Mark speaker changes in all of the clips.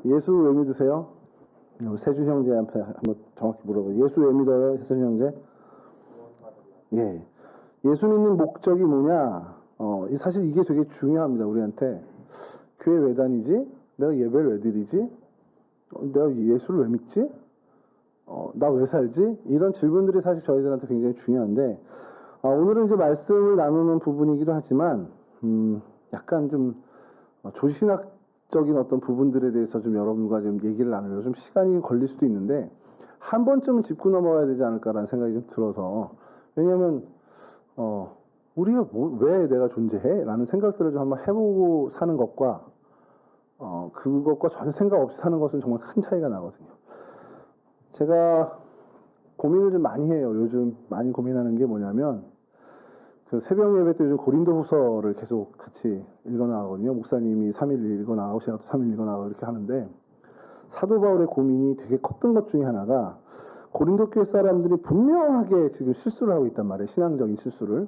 Speaker 1: 예수 왜 믿으세요? 우리 세준 형제한테 한번 정확히 물어봐요. 예수 왜 믿어요, 세준 형제? 예. 예수 믿는 목적이 뭐냐? 사실 이게 되게 중요합니다, 우리한테. 교회 왜 다니지? 내가 예배를 왜 드리지? 내가 예수를 왜 믿지? 나 왜 살지? 이런 질문들이 사실 저희들한테 굉장히 중요한데, 오늘은 이제 말씀을 나누는 부분이기도 하지만, 약간 좀 조신학적인 어떤 부분들에 대해서 좀 여러분과 좀 얘기를 나누려고 좀 시간이 걸릴 수도 있는데, 한 번쯤은 짚고 넘어가야 되지 않을까라는 생각이 좀 들어서, 왜냐면, 우리가 왜 내가 존재해? 라는 생각들을 좀 한번 해보고 사는 것과, 그것과 전혀 생각 없이 사는 것은 정말 큰 차이가 나거든요. 제가 고민을 좀 많이 해요. 요즘 많이 고민하는 게 뭐냐면, 그 새벽 예배 때 요즘 고린도 후서를 계속 같이 읽어나가거든요. 목사님이 3일 읽어나가고 제가 또 3일 읽어나가고 이렇게 하는데, 사도 바울의 고민이 되게 컸던 것 중에 하나가, 고린도 교회 사람들이 분명하게 지금 실수를 하고 있단 말이에요. 신앙적인 실수를.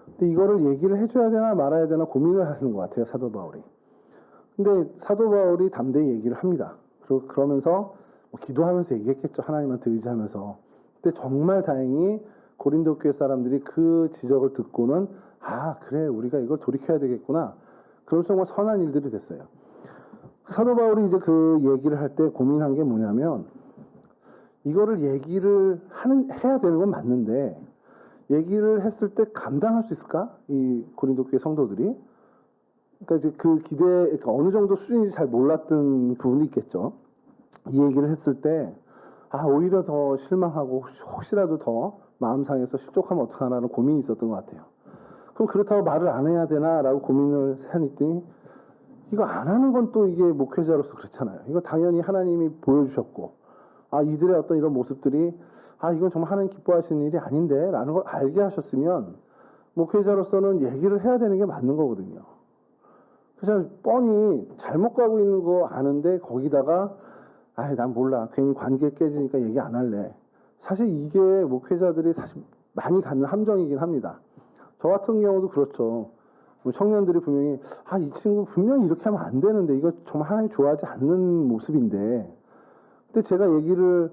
Speaker 1: 근데 이거를 얘기를 해줘야 되나 말아야 되나 고민을 하는 것 같아요. 사도 바울이. 근데 사도 바울이 담대히 얘기를 합니다. 그리고 그러면서 기도하면서 얘기했겠죠. 하나님한테 의지하면서. 근데 정말 다행히 고린도 교회 사람들이 그 지적을 듣고는 그래 우리가 이걸 돌이켜야 되겠구나. 그런 정말 선한 일들이 됐어요. 사도 바울이 이제 그 얘기를 할 때 고민한 게 뭐냐면, 이거를 얘기를 해야 되는 건 맞는데 얘기를 했을 때 감당할 수 있을까? 이 고린도 교회 성도들이. 그러니까 이제 그 그러니까 어느 정도 수준인지 잘 몰랐던 부분이 있겠죠. 이 얘기를 했을 때 오히려 더 실망하고 혹시라도 더 마음 상해서 실족하면 어떡하나라는 고민이 있었던 것 같아요. 그럼 그렇다고 말을 안 해야 되나라고 고민을 해봤더니, 이거 안 하는 건 또 이게 목회자로서 그렇잖아요. 이거 당연히 하나님이 보여주셨고, 이들의 어떤 이런 모습들이 이건 정말 하나님 기뻐하시는 일이 아닌데 라는 걸 알게 하셨으면 목회자로서는 얘기를 해야 되는 게 맞는 거거든요. 그래서 뻔히 잘못 가고 있는 거 아는데 거기다가 난 몰라, 괜히 관계 깨지니까 얘기 안 할래. 사실 이게 목회자들이 사실 많이 갖는 함정이긴 합니다. 저 같은 경우도 그렇죠. 청년들이 분명히 이 친구 분명히 이렇게 하면 안 되는데 이거 정말 하나님 좋아하지 않는 모습인데, 근데 제가 얘기를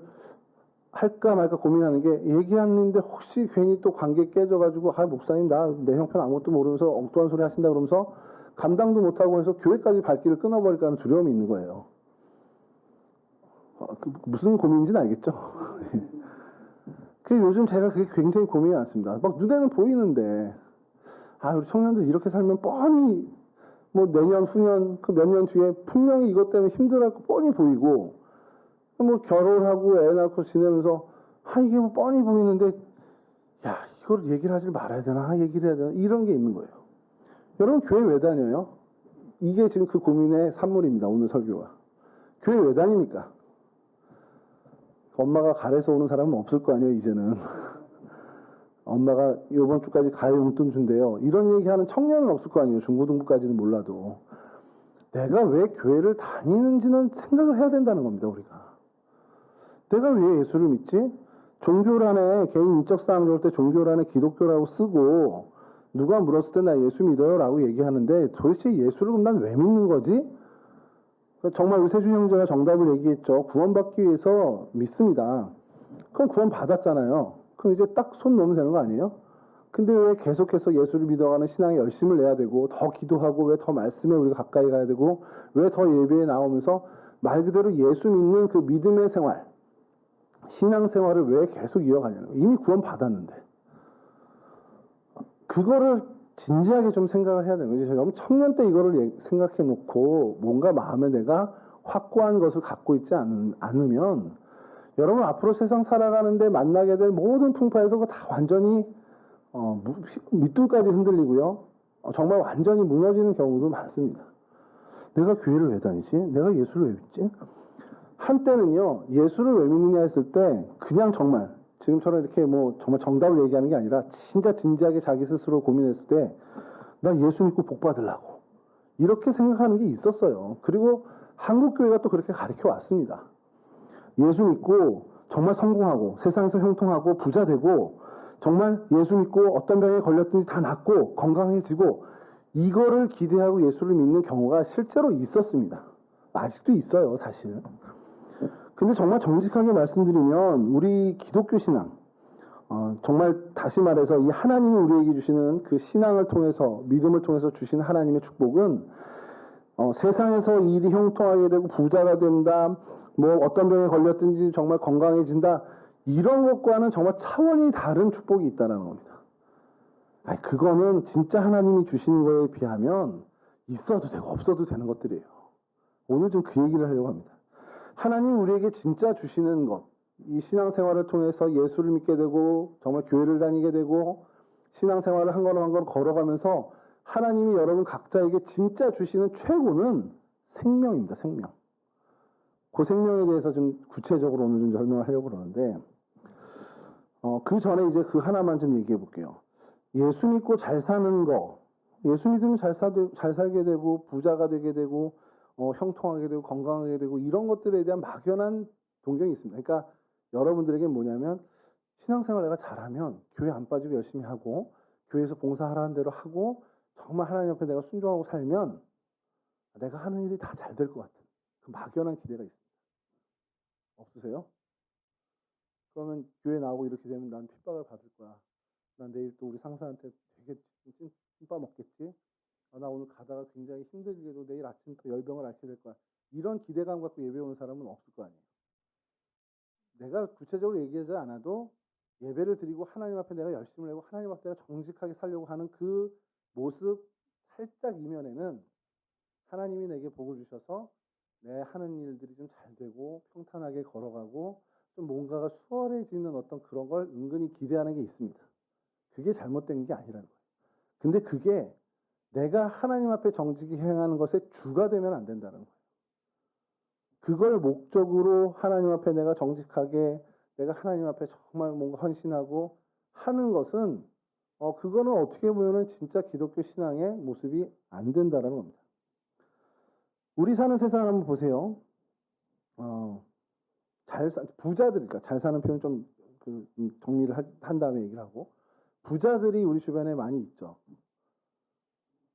Speaker 1: 할까 말까 고민하는 게, 얘기하는데 혹시 괜히 또 관계 깨져가지고 목사님 나 내 형편 아무것도 모르면서 엉뚱한 소리 하신다 그러면서 감당도 못하고 해서 교회까지 발길을 끊어버릴까 하는 두려움이 있는 거예요. 무슨 고민인지는 알겠죠? 요즘 제가 그게 굉장히 고민이 많습니다. 막 눈에는 보이는데 우리 청년들 이렇게 살면 뻔히 내년 후년 그 몇 년 뒤에 분명히 이것 때문에 힘들어할 거 뻔히 보이고, 결혼하고 애 낳고 지내면서 이게 뻔히 보이는데 이걸 얘기를 하지 말아야 되나, 얘기를 해야 되나, 이런 게 있는 거예요. 여러분 교회 왜 다녀요? 이게 지금 그 고민의 산물입니다. 오늘 설교가. 교회 왜 다닙니까? 엄마가 갈에서 오는 사람은 없을 거 아니에요, 이제는. 엄마가 이번 주까지 가요 용돈 준대요. 이런 얘기하는 청년은 없을 거 아니에요. 중고등부까지는 몰라도. 내가 왜 교회를 다니는지는 생각을 해야 된다는 겁니다, 우리가. 내가 왜 예수를 믿지? 종교란에, 개인 인적 사항 적을 때 종교란에 기독교라고 쓰고, 누가 물었을 때 나 예수 믿어요 라고 얘기하는데, 도대체 예수를 그럼 난 왜 믿는 거지? 정말 우리 세준 형제가 정답을 얘기했죠. 구원받기 위해서 믿습니다. 그럼 구원 받았잖아요. 그럼 이제 딱 손 놓으면 되는 거 아니에요? 근데 왜 계속해서 예수를 믿어가는 신앙에 열심을 내야 되고, 더 기도하고, 왜 더 말씀에 우리가 가까이 가야 되고, 왜 더 예배에 나오면서 말 그대로 예수 믿는 그 믿음의 생활, 신앙 생활을 왜 계속 이어가냐는 거예요. 이미 구원 받았는데. 그거를 진지하게 좀 생각을 해야 되는 거죠. 여러분 청년 때 이거를 생각해 놓고 뭔가 마음에 내가 확고한 것을 갖고 있지 않으면 여러분 앞으로 세상 살아가는데 만나게 될 모든 풍파에서 다 완전히 밑둥까지 흔들리고요. 정말 완전히 무너지는 경우도 많습니다. 내가 교회를 왜 다니지? 내가 예수를 왜 믿지? 한때는요, 예수를 왜 믿느냐 했을 때 그냥 정말 지금처럼 이렇게 정말 정답을 얘기하는 게 아니라 진짜 진지하게 자기 스스로 고민했을 때 나 예수 믿고 복 받으려고 이렇게 생각하는 게 있었어요. 그리고 한국 교회가 또 그렇게 가르쳐 왔습니다. 예수 믿고 정말 성공하고 세상에서 형통하고 부자 되고 정말 예수 믿고 어떤 병에 걸렸든지 다 낫고 건강해지고, 이거를 기대하고 예수를 믿는 경우가 실제로 있었습니다. 아직도 있어요, 사실. 근데 정말 정직하게 말씀드리면 우리 기독교 신앙, 정말 다시 말해서 이 하나님이 우리에게 주시는 그 신앙을 통해서, 믿음을 통해서 주신 하나님의 축복은 세상에서 일이 형통하게 되고 부자가 된다, 뭐 어떤 병에 걸렸든지 정말 건강해진다, 이런 것과는 정말 차원이 다른 축복이 있다는 겁니다. 아니, 그거는 진짜 하나님이 주시는 거에 비하면 있어도 되고 없어도 되는 것들이에요. 오늘 좀 그 얘기를 하려고 합니다. 하나님이 우리에게 진짜 주시는 것, 이 신앙생활을 통해서 예수를 믿게 되고 정말 교회를 다니게 되고 신앙생활을 한 걸음 한 걸음 걸어가면서 하나님이 여러분 각자에게 진짜 주시는 최고는 생명입니다. 생명. 그 생명에 대해서 좀 구체적으로 오늘 좀 설명을 하려고 그러는데 그 전에 이제 그 하나만 좀 얘기해 볼게요. 예수 믿고 잘 사는 거, 예수 믿으면 잘 살게 되고 부자가 되게 되고 형통하게 되고 건강하게 되고 이런 것들에 대한 막연한 동경이 있습니다. 그러니까 여러분들에게 뭐냐면 신앙생활 내가 잘하면 교회 안 빠지고 열심히 하고 교회에서 봉사하라는 대로 하고 정말 하나님 앞에 내가 순종하고 살면 내가 하는 일이 다 잘 될 것 같은 그 막연한 기대가 있습니다. 없으세요? 그러면 교회 나오고 이렇게 되면 난 핍박을 받을 거야. 난 내일 또 우리 상사한테 되게 찐빠 먹겠지. 나 오늘 가다가 굉장히 힘들게도 내일 아침부터 열병을 앓게 될 거야. 이런 기대감 갖고 예배 오는 사람은 없을 거 아니에요. 내가 구체적으로 얘기하지 않아도 예배를 드리고 하나님 앞에 내가 열심을 내고 하나님 앞에 내가 정직하게 살려고 하는 그 모습 살짝 이면에는 하나님이 내게 복을 주셔서 내 하는 일들이 좀 잘 되고 평탄하게 걸어가고 좀 뭔가가 수월해지는 어떤 그런 걸 은근히 기대하는 게 있습니다. 그게 잘못된 게 아니라는 거예요. 근데 그게 내가 하나님 앞에 정직히 행하는 것의 주가 되면 안 된다는 거예요. 그걸 목적으로 하나님 앞에 내가 정직하게 내가 하나님 앞에 정말 뭔가 헌신하고 하는 것은 그거는 어떻게 보면은 진짜 기독교 신앙의 모습이 안 된다는 겁니다. 우리 사는 세상 한번 보세요. 부자들이니까 잘 사는 표현 좀 정리를 한 다음에 얘기를 하고 부자들이 우리 주변에 많이 있죠.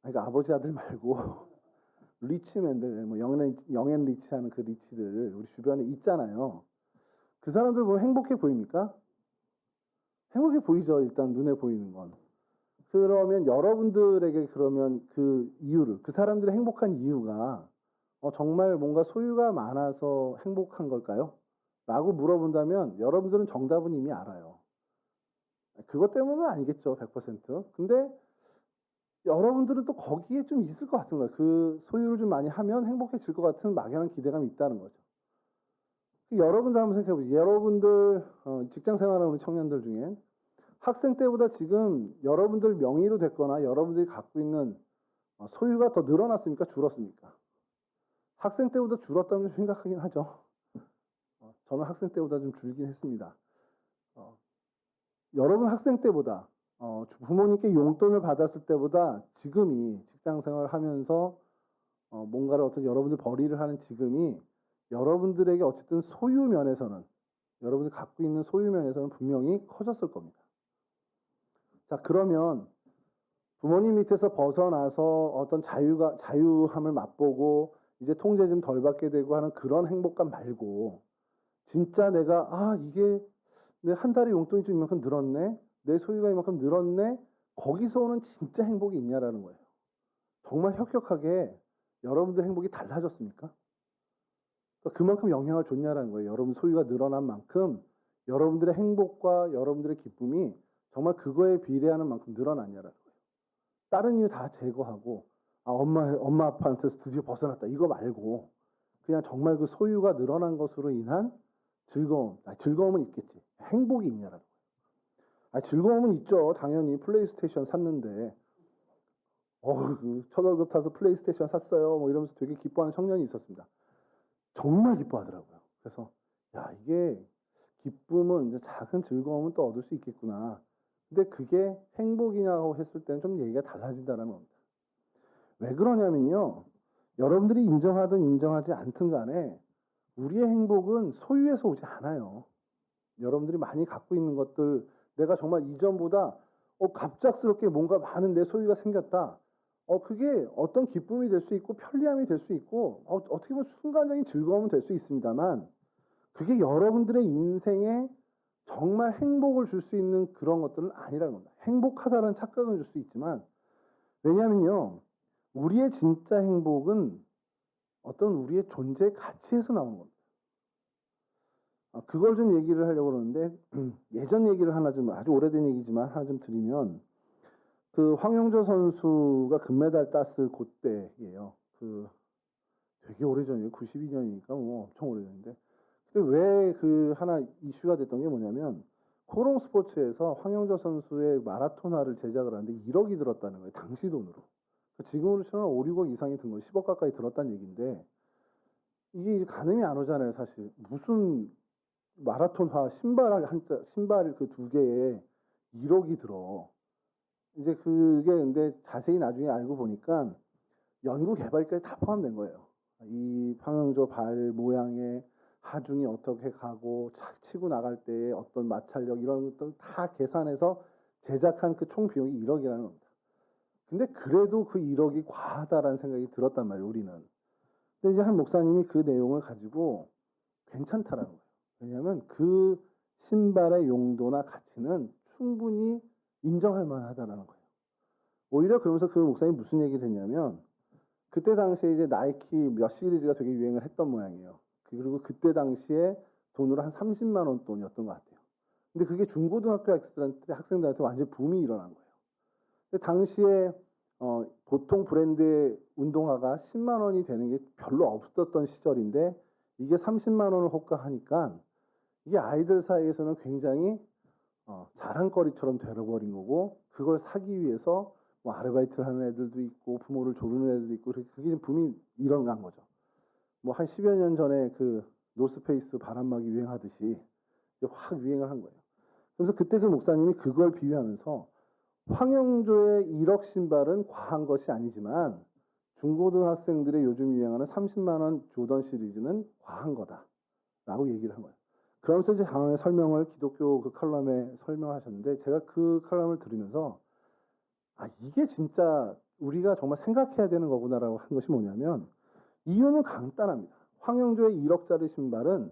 Speaker 1: 그러니까 아버지 아들 말고 리치맨들, 뭐 영앤 리치하는 그 리치들 우리 주변에 있잖아요. 그 사람들 보면 행복해 보입니까? 행복해 보이죠. 일단 눈에 보이는 건. 그러면 여러분들에게 그러면 그 이유를 그 사람들의 행복한 이유가 정말 뭔가 소유가 많아서 행복한 걸까요? 라고 물어본다면 여러분들은 정답은 이미 알아요. 그것 때문은 아니겠죠. 100%. 근데 여러분들은 또 거기에 좀 있을 것 같은 거예요. 그 소유를 좀 많이 하면 행복해질 것 같은 막연한 기대감이 있다는 거죠. 여러분들 한번 생각해 보세요. 여러분들 직장 생활하는 우리 청년들 중에 학생 때보다 지금 여러분들 명의로 됐거나 여러분들이 갖고 있는 소유가 더 늘어났습니까? 줄었습니까? 학생 때보다 줄었다면 좀 심각하긴 하죠. 저는 학생 때보다 좀 줄긴 했습니다. 여러분 학생 때보다 부모님께 용돈을 받았을 때보다 지금이 직장 생활을 하면서 뭔가를 어떤 여러분들 벌이를 하는 지금이 여러분들에게 어쨌든 소유 면에서는 여러분들이 갖고 있는 소유 면에서는 분명히 커졌을 겁니다. 자, 그러면 부모님 밑에서 벗어나서 어떤 자유함을 맛보고 이제 통제 좀 덜 받게 되고 하는 그런 행복감 말고 진짜 내가 이게 내 한 달에 용돈이 좀 이만큼 늘었네, 내 소유가 이만큼 늘었네, 거기서 오는 진짜 행복이 있냐라는 거예요. 정말 혁혁하게 여러분들 행복이 달라졌습니까? 그러니까 그만큼 영향을 줬냐라는 거예요. 여러분 소유가 늘어난 만큼 여러분들의 행복과 여러분들의 기쁨이 정말 그거에 비례하는 만큼 늘어났냐라는 거예요. 다른 이유 다 제거하고 엄마 아빠한테서 드디어 벗어났다 이거 말고 그냥 정말 그 소유가 늘어난 것으로 인한 즐거움은 있겠지. 행복이 있냐라는 거예요. 즐거움은 있죠. 당연히 플레이스테이션 샀는데 그 첫 월급 타서 플레이스테이션 샀어요. 뭐 이러면서 되게 기뻐하는 청년이 있었습니다. 정말 기뻐하더라고요. 그래서 이게 기쁨은 이제 작은 즐거움은 또 얻을 수 있겠구나. 근데 그게 행복이냐고 했을 때는 좀 얘기가 달라진다는 겁니다. 왜 그러냐면요. 여러분들이 인정하든 인정하지 않든 간에 우리의 행복은 소유에서 오지 않아요. 여러분들이 많이 갖고 있는 것들, 내가 정말 이전보다 갑작스럽게 뭔가 많은 내 소유가 생겼다. 그게 어떤 기쁨이 될 수 있고 편리함이 될 수 있고 어떻게 보면 순간적인 즐거움은 될 수 있습니다만 그게 여러분들의 인생에 정말 행복을 줄 수 있는 그런 것들은 아니라는 겁니다. 행복하다는 착각은 줄 수 있지만 왜냐하면요. 우리의 진짜 행복은 어떤 우리의 존재의 가치에서 나오는 겁니다. 그걸 좀 얘기를 하려고 그러는데 예전 얘기를 하나 좀 아주 오래된 얘기지만 하나 좀 드리면 그 황영조 선수가 금메달 땄을 그때예요. 그 되게 오래전이에요. 92년이니까 뭐 엄청 오래전인데. 근데 왜 그 하나 이슈가 됐던 게 뭐냐면 코롱 스포츠에서 황영조 선수의 마라토나를 제작을 하는데 1억이 들었다는 거예요. 당시 돈으로. 지금으로 치면 5, 6억 이상이 든 거, 10억 가까이 들었다는 얘기인데 이게 가늠이 안 오잖아요, 사실. 무슨 마라톤화 신발 그 두 개에 1억이 들어. 이제 그게 근데 자세히 나중에 알고 보니까 연구 개발까지 다 포함된 거예요. 이 황영조 발 모양의 하중이 어떻게 가고 치고 나갈 때의 어떤 마찰력 이런 것들 다 계산해서 제작한 그 총 비용이 1억이라는 겁니다. 근데 그래도 그 1억이 과하다라는 생각이 들었단 말이에요, 우리는. 근데 이제 한 목사님이 그 내용을 가지고 괜찮다라는 거예요. 왜냐하면 그 신발의 용도나 가치는 충분히 인정할 만하다라는 거예요. 오히려 그러면서 그 목사님이 무슨 얘기를 했냐면 그때 당시에 이제 나이키 몇 시리즈가 되게 유행을 했던 모양이에요. 그리고 그때 당시에 돈으로 한 30만 원 돈이었던 것 같아요. 근데 그게 중고등학교 학생들한테 완전 붐이 일어난 거예요. 근데 당시에 보통 브랜드의 운동화가 10만 원이 되는 게 별로 없었던 시절인데 이게 30만 원을 호가하니까 이게 아이들 사이에서는 굉장히 자랑거리처럼 되어버린 거고 그걸 사기 위해서 뭐 아르바이트를 하는 애들도 있고 부모를 조르는 애들도 있고 그게 붐이 일어난 거죠. 뭐 한 10여 년 전에 그 노스페이스 바람막이 유행하듯이 확 유행을 한 거예요. 그래서 그때 그 목사님이 그걸 비유하면서 황영조의 1억 신발은 과한 것이 아니지만 중고등학생들의 요즘 유행하는 30만 원 조던 시리즈는 과한 거다라고 얘기를 한 거예요. 그러면서 이제 장황의 설명을 기독교 그 칼럼에 설명하셨는데 제가 그 칼럼을 들으면서 이게 진짜 우리가 정말 생각해야 되는 거구나라고 한 것이 뭐냐면 이유는 간단합니다. 황영조의 1억짜리 신발은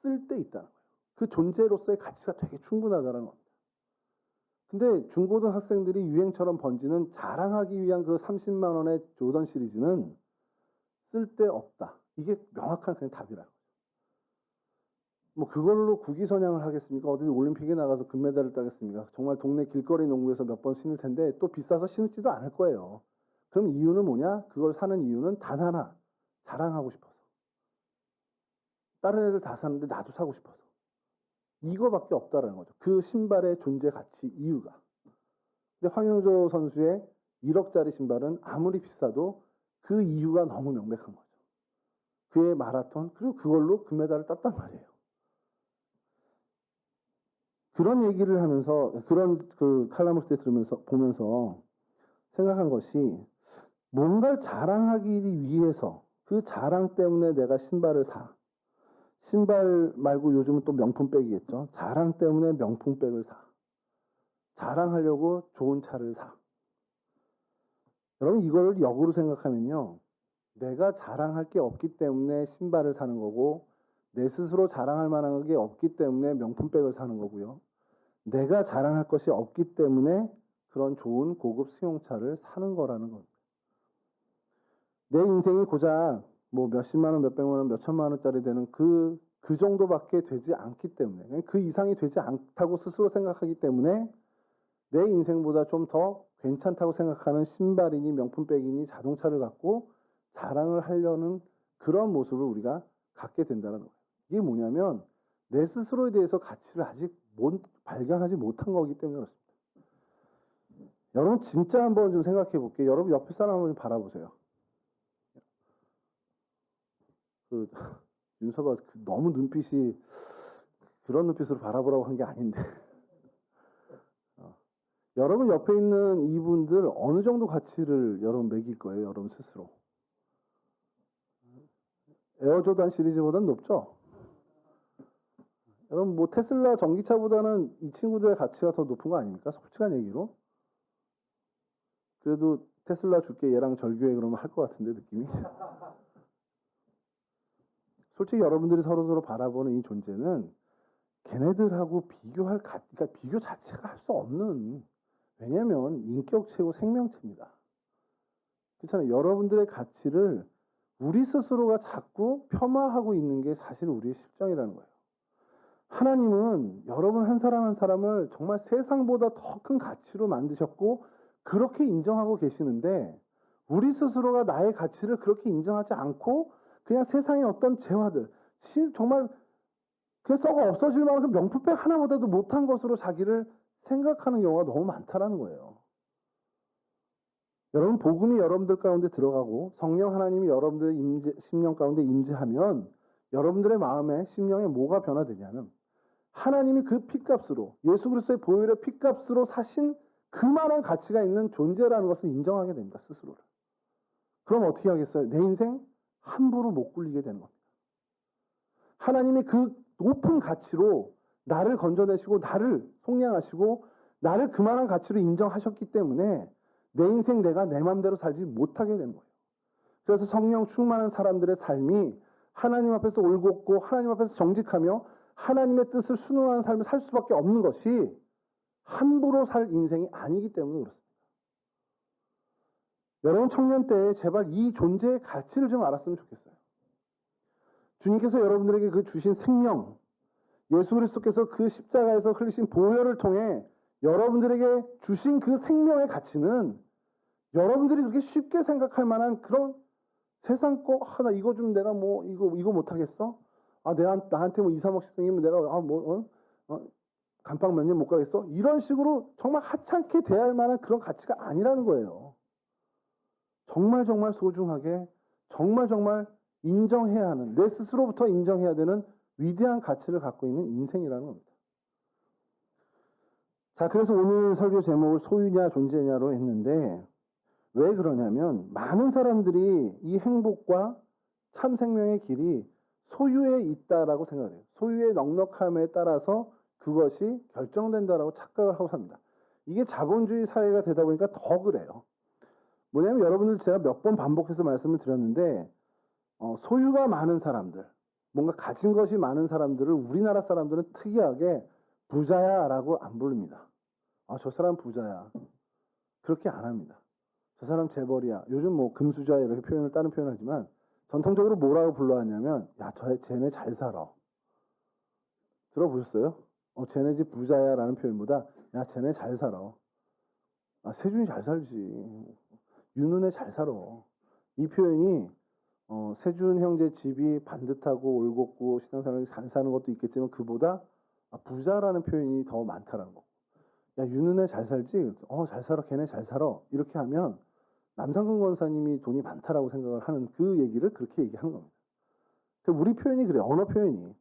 Speaker 1: 쓸 때 있다는 거예요. 그 존재로서의 가치가 되게 충분하다는 겁니다. 근데 중고등학생들이 유행처럼 번지는 자랑하기 위한 그 30만 원의 조던 시리즈는 쓸 데 없다. 이게 명확한 그냥 답이라는 거죠. 뭐 그걸로 국위선양을 하겠습니까? 어디 올림픽에 나가서 금메달을 따겠습니까? 정말 동네 길거리 농구에서 몇 번 신을 텐데 또 비싸서 신지도 않을 거예요. 그럼 이유는 뭐냐? 그걸 사는 이유는 단 하나. 자랑하고 싶어서. 다른 애들 다 사는데 나도 사고 싶어서. 이거밖에 없다라는 거죠. 그 신발의 존재 가치 이유가. 근데 황영조 선수의 1억짜리 신발은 아무리 비싸도 그 이유가 너무 명백한 거죠. 그의 마라톤 그리고 그걸로 금메달을 땄단 말이에요. 그런 얘기를 하면서 그런 그 칼럼을 그때 들으면서 보면서 생각한 것이 뭔가를 자랑하기 위해서 그 자랑 때문에 내가 신발을 사. 신발 말고 요즘은 또 명품백이겠죠. 자랑 때문에 명품백을 사. 자랑하려고 좋은 차를 사. 여러분 이걸 역으로 생각하면요. 내가 자랑할 게 없기 때문에 신발을 사는 거고 내 스스로 자랑할 만한 게 없기 때문에 명품백을 사는 거고요. 내가 자랑할 것이 없기 때문에 그런 좋은 고급 수용차를 사는 거라는 겁니다. 내 인생이 고작 뭐 몇십만 원, 몇백만 원, 몇천만 원짜리 되는 그 정도밖에 되지 않기 때문에 그 이상이 되지 않다고 스스로 생각하기 때문에 내 인생보다 좀 더 괜찮다고 생각하는 신발이니 명품백이니 자동차를 갖고 자랑을 하려는 그런 모습을 우리가 갖게 된다는 거예요. 이게 뭐냐면 내 스스로에 대해서 가치를 아직 발견하지 못한 거기 때문에 그렇습니다. 여러분 진짜 한번 좀 생각해 볼게요. 여러분 옆에 사람 한번 좀 바라보세요. 윤서가 너무 눈빛이 그런 눈빛으로 바라보라고 한 게 아닌데 여러분 옆에 있는 이분들 어느 정도 가치를 여러분 매길 거예요. 여러분 스스로. 에어조단 시리즈보다는 높죠? 여러분 뭐 테슬라 전기차보다는 이 친구들의 가치가 더 높은 거 아닙니까? 솔직한 얘기로. 그래도 테슬라 줄게 얘랑 절교해 그러면 할 것 같은데 느낌이. 솔직히 여러분들이 서로서로 바라보는 이 존재는 걔네들하고 그러니까 비교 자체가 할 수 없는, 왜냐면 인격체고 생명체입니다. 그렇잖아요. 여러분들의 가치를 우리 스스로가 자꾸 폄하하고 있는 게 사실 우리의 실정이라는 거예요. 하나님은 여러분 한 사람 한 사람을 정말 세상보다 더 큰 가치로 만드셨고 그렇게 인정하고 계시는데, 우리 스스로가 나의 가치를 그렇게 인정하지 않고 그냥 세상의 어떤 재화들, 정말 그냥 썩어 없어질 만큼 명품백 하나보다도 못한 것으로 자기를 생각하는 경우가 너무 많다라는 거예요. 여러분, 복음이 여러분들 가운데 들어가고 성령 하나님이 여러분들의 심령 가운데 임재하면 여러분들의 마음에, 심령에 뭐가 변화되냐면, 하나님이 그 핏값으로, 예수 그리스도의 보혈의 핏값으로 사신 그만한 가치가 있는 존재라는 것을 인정하게 됩니다, 스스로를. 그럼 어떻게 하겠어요? 내 인생 함부로 못 굴리게 되는 겁니다. 하나님이 그 높은 가치로 나를 건져내시고 나를 속량하시고 나를 그만한 가치로 인정하셨기 때문에 내 인생 내가 내 마음대로 살지 못하게 되는 거예요. 그래서 성령 충만한 사람들의 삶이 하나님 앞에서 올곧고 하나님 앞에서 정직하며 하나님의 뜻을 순응하는 삶을 살 수밖에 없는 것이 함부로 살 인생이 아니기 때문에 그렇습니다. 여러분, 청년 때 제발 이 존재의 가치를 좀 알았으면 좋겠어요. 주님께서 여러분들에게 그 주신 생명, 예수 그리스도께서 그 십자가에서 흘리신 보혈을 통해 여러분들에게 주신 그 생명의 가치는 여러분들이 그렇게 쉽게 생각할 만한 그런 세상 거, 나 이거 좀 내가 뭐 이거 못하겠어? 나한테 뭐 2, 3억씩 생기면 내가 감방 몇 년 못 가겠어? 이런 식으로 정말 하찮게 대할 만한 그런 가치가 아니라는 거예요. 정말 정말 소중하게, 정말 정말 인정해야 하는, 내 스스로부터 인정해야 되는 위대한 가치를 갖고 있는 인생이라는 겁니다. 자, 그래서 오늘 설교 제목을 소유냐 존재냐로 했는데, 왜 그러냐면 많은 사람들이 이 행복과 참 생명의 길이 소유에 있다라고 생각을 해요. 소유의 넉넉함에 따라서 그것이 결정된다라고 착각을 하고 삽니다. 이게 자본주의 사회가 되다 보니까 더 그래요. 뭐냐면 여러분들, 제가 몇 번 반복해서 말씀을 드렸는데, 소유가 많은 사람들, 뭔가 가진 것이 많은 사람들을 우리나라 사람들은 특이하게 부자야라고 안 부릅니다. 저 사람 부자야. 그렇게 안 합니다. 저 사람 재벌이야. 요즘 뭐 금수저 이렇게 다른 표현을 하지만 전통적으로 뭐라고 불러왔냐면, 쟤네 잘 살아. 들어보셨어요? 쟤네 집 부자야라는 표현보다 쟤네 잘 살아. 세준이 잘 살지. 윤은혜 잘 살아. 이 표현이 세준 형제 집이 반듯하고 올곧고 신앙생활이 잘 사는 것도 있겠지만 그보다 부자라는 표현이 더 많다라는 거. 윤은혜 잘 살지? 잘 살아. 걔네 잘 살아. 이렇게 하면 남상근 권사님이 돈이 많다라고 생각을 하는 그 얘기를 그렇게 얘기하는 겁니다. 우리 표현이 그래요. 언어 표현이.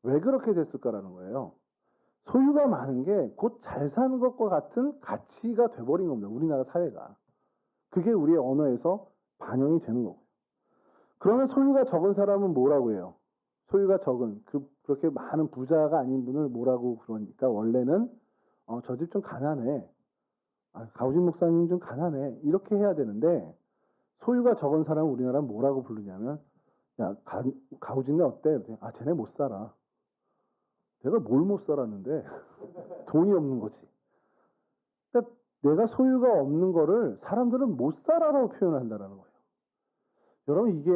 Speaker 1: 왜 그렇게 됐을까라는 거예요. 소유가 많은 게 곧 잘 사는 것과 같은 가치가 돼버린 겁니다. 우리나라 사회가. 그게 우리의 언어에서 반영이 되는 거고요. 그러면 소유가 적은 사람은 뭐라고 해요? 소유가 적은, 그렇게 많은 부자가 아닌 분을 뭐라고 그러니까, 원래는 저 집 좀 가난해. 가우진 목사님 좀 가난해. 이렇게 해야 되는데, 소유가 적은 사람은 우리나라는 뭐라고 부르냐면, 가우진네 어때? 쟤네 못 살아. 내가 뭘 못 살았는데 돈이 없는 거지. 그러니까 내가 소유가 없는 거를 사람들은 못 살아라고 표현을 한다는 거예요. 여러분, 이게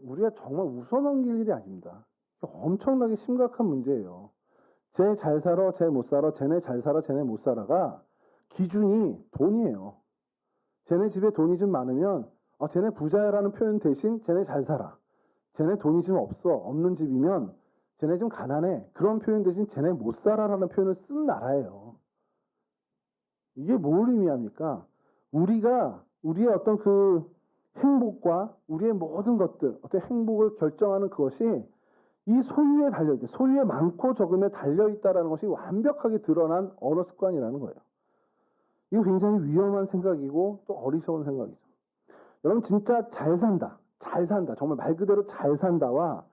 Speaker 1: 우리가 정말 웃어넘길 일이 아닙니다. 엄청나게 심각한 문제예요. 쟤 잘 살아, 쟤 못 살아, 쟤네 잘 살아, 쟤네 못 살아가 기준이 돈이에요. 쟤네 집에 돈이 좀 많으면 쟤네 부자야라는 표현 대신 쟤네 잘 살아. 쟤네 돈이 좀 없는 집이면 쟤네 좀 가난해. 그런 표현 대신 쟤네 못 살아라는 표현을 쓴 나라예요. 이게 뭘 의미합니까? 우리의 어떤 그 행복과 우리의 모든 것들, 어떤 행복을 결정하는 그것이 이 소유에 달려있다. 소유의 많고 적음에 달려있다라는 것이 완벽하게 드러난 언어 습관이라는 거예요. 이거 굉장히 위험한 생각이고 또 어리석은 생각이죠. 여러분, 진짜 잘 산다. 정말 말 그대로 잘 산다와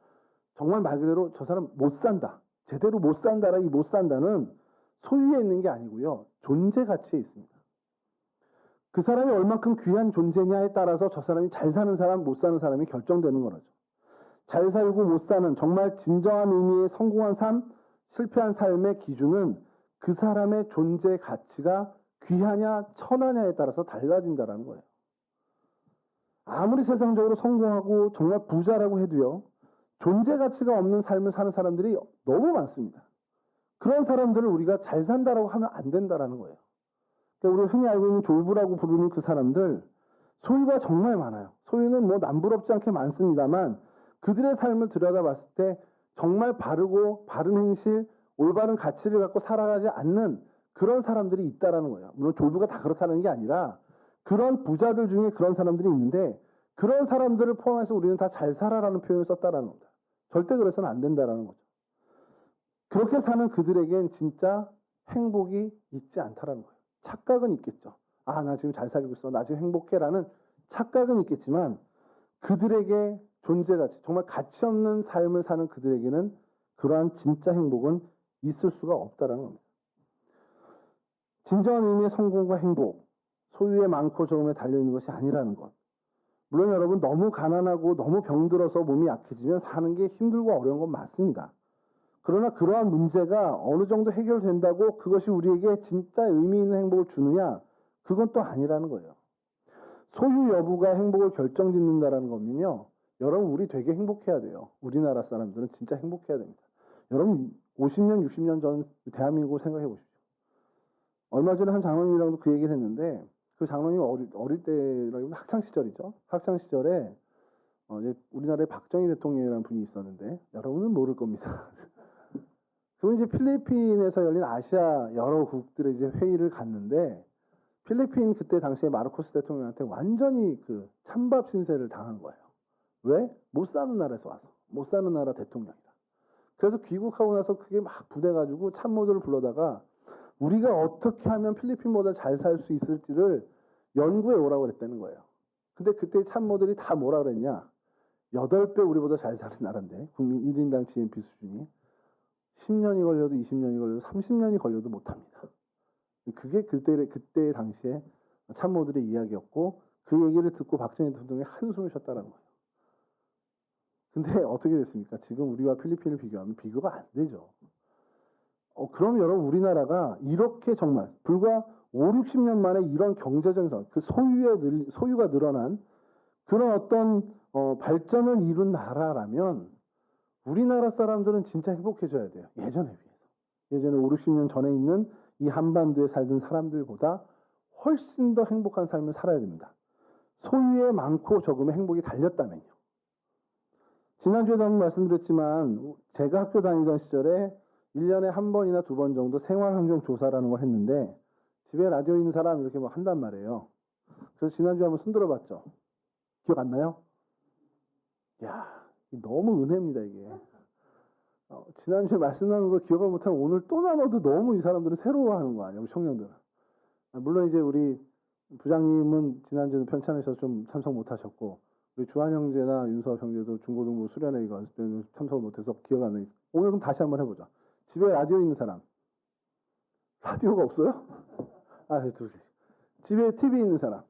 Speaker 1: 정말 말 그대로 저 사람 못 산다. 제대로 못 산다라, 이 못 산다는 소유에 있는 게 아니고요. 존재 가치에 있습니다. 그 사람이 얼만큼 귀한 존재냐에 따라서 저 사람이 잘 사는 사람, 못 사는 사람이 결정되는 거라죠. 잘 살고 못 사는 정말 진정한 의미의 성공한 삶, 실패한 삶의 기준은 그 사람의 존재 가치가 귀하냐 천하냐에 따라서 달라진다는 거예요. 아무리 세상적으로 성공하고 정말 부자라고 해도요. 존재 가치가 없는 삶을 사는 사람들이 너무 많습니다. 그런 사람들을 우리가 잘 산다라고 하면 안 된다라는 거예요. 그러니까 우리가 흔히 알고 있는 졸부라고 부르는 그 사람들 소유가 정말 많아요. 소유는 뭐 남부럽지 않게 많습니다만 그들의 삶을 들여다봤을 때 정말 바르고 바른 행실, 올바른 가치를 갖고 살아가지 않는 그런 사람들이 있다라는 거예요. 물론 졸부가 다 그렇다는 게 아니라 그런 부자들 중에 그런 사람들이 있는데 그런 사람들을 포함해서 우리는 다 잘 살아라는 표현을 썼다라는 겁니다. 절대 그래서는 안 된다라는 거죠. 그렇게 사는 그들에겐 진짜 행복이 있지 않다라는 거예요. 착각은 있겠죠. 아, 나 지금 잘 살고 있어. 나 지금 행복해라는 착각은 있겠지만 그들에게 존재 가치, 정말 가치 없는 삶을 사는 그들에게는 그러한 진짜 행복은 있을 수가 없다라는 겁니다. 진정한 의미의 성공과 행복, 소유의 많고 적음에 달려있는 것이 아니라는 것. 물론 여러분 너무 가난하고 너무 병들어서 몸이 약해지면 사는 게 힘들고 어려운 건 맞습니다. 그러나 그러한 문제가 어느 정도 해결된다고 그것이 우리에게 진짜 의미 있는 행복을 주느냐? 그건 또 아니라는 거예요. 소유 여부가 행복을 결정짓는다라는 거면요. 여러분 우리 되게 행복해야 돼요. 우리나라 사람들은 진짜 행복해야 됩니다. 여러분 50년, 60년 전 대한민국을 생각해 보십시오. 얼마 전에 한 장로님이랑도 그 얘기를 했는데 그 장로님 어릴 때라기보다 학창 시절이죠. 학창 시절에 이제 우리나라에 박정희 대통령이라는 분이 있었는데 여러분은 모를 겁니다. 그분 이제 필리핀에서 열린 아시아 여러 국들의 이제 회의를 갔는데 필리핀 그때 당시에 마르코스 대통령한테 완전히 그 찬밥 신세를 당한 거예요. 왜? 못 사는 나라에서 와서. 못 사는 나라 대통령이다. 그래서 귀국하고 나서 그게 막 부대가지고 참모들을 불러다가 우리가 어떻게 하면 필리핀보다 잘 살 수 있을지를 연구해 오라고 그랬다는 거예요. 근데 그때 참모들이 다 뭐라 그랬냐? 8배 우리보다 잘 사는 나라인데 국민 1인당 GNP 수준이 10년이 걸려도 20년이 걸려도 30년이 걸려도 못합니다. 그게 그때 당시에 참모들의 이야기였고 그 얘기를 듣고 박정희 대통령이 한숨을 쉬었다는 거예요. 근데 어떻게 됐습니까? 지금 우리와 필리핀을 비교하면 비교가 안 되죠. 그럼 여러분 우리나라가 이렇게 정말 불과 5, 60년 만에 이런 경제적인 그 소유가 늘어난 그런 어떤 발전을 이룬 나라라면 우리나라 사람들은 진짜 행복해져야 돼요. 예전에 비해서. 예전에 5, 60년 전에 있는 이 한반도에 살던 사람들보다 훨씬 더 행복한 삶을 살아야 됩니다. 소유에 많고 적음의 행복이 달렸다면요. 지난주에도 한번 말씀드렸지만 제가 학교 다니던 시절에 1년에 한 번이나 2번 정도 생활환경 조사라는 걸 했는데 집에 라디오 있는 사람 이렇게 막 한단 말이에요. 그래서 지난주에 한번 손들어 봤죠. 기억 안 나요? 야, 너무 은혜입니다 이게. 지난주에 말씀 나눈 걸 기억을 못하면 오늘 또 나눠도 너무 이 사람들은 새로워하는 거 아니에요, 우리 청년들은. 물론 이제 우리 부장님은 지난주에 편찮으셔서 좀 참석 못하셨고 우리 주한 형제나 윤석 형제도 중고등부 수련회 이거 왔을 때는 참석을 못해서 기억 안 나요. 오늘 그럼 다시 한번 해보자. 집에 라디오 있는 사람. 라디오가 없어요? 둘 계시. 집에 TV 있는 사람.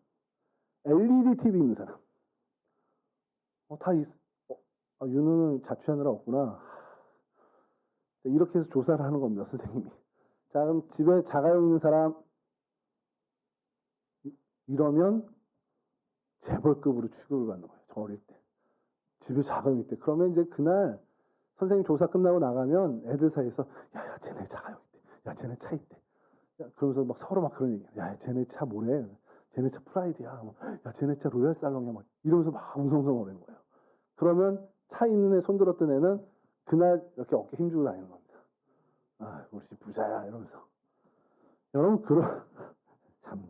Speaker 1: LED TV 있는 사람. 다 윤우는 자취하느라 없구나. 이렇게 해서 조사를 하는 겁니다, 선생님이. 자, 그럼 집에 자가용 있는 사람, 이러면 재벌급으로 취급을 받는 거예요, 저 어릴 때. 집에 자가용 있대. 그러면 이제 그날 선생님 조사 끝나고 나가면 애들 사이에서, 야, 쟤네 자가용 있대. 야, 쟤네 차 있대. 야, 그러면서 막 서로 막 그런 얘기. 야, 쟤네 차 뭐래? 쟤네 차 프라이드야. 야, 쟤네 차 로얄 살롱이야. 막 이러면서 막 웅성웅성거리는 거예요. 그러면 차 있는 애 손들었던 애는 그날 이렇게 어깨 힘주고 다니는 겁니다. 우리 집 부자야 이러면서. 여러분 참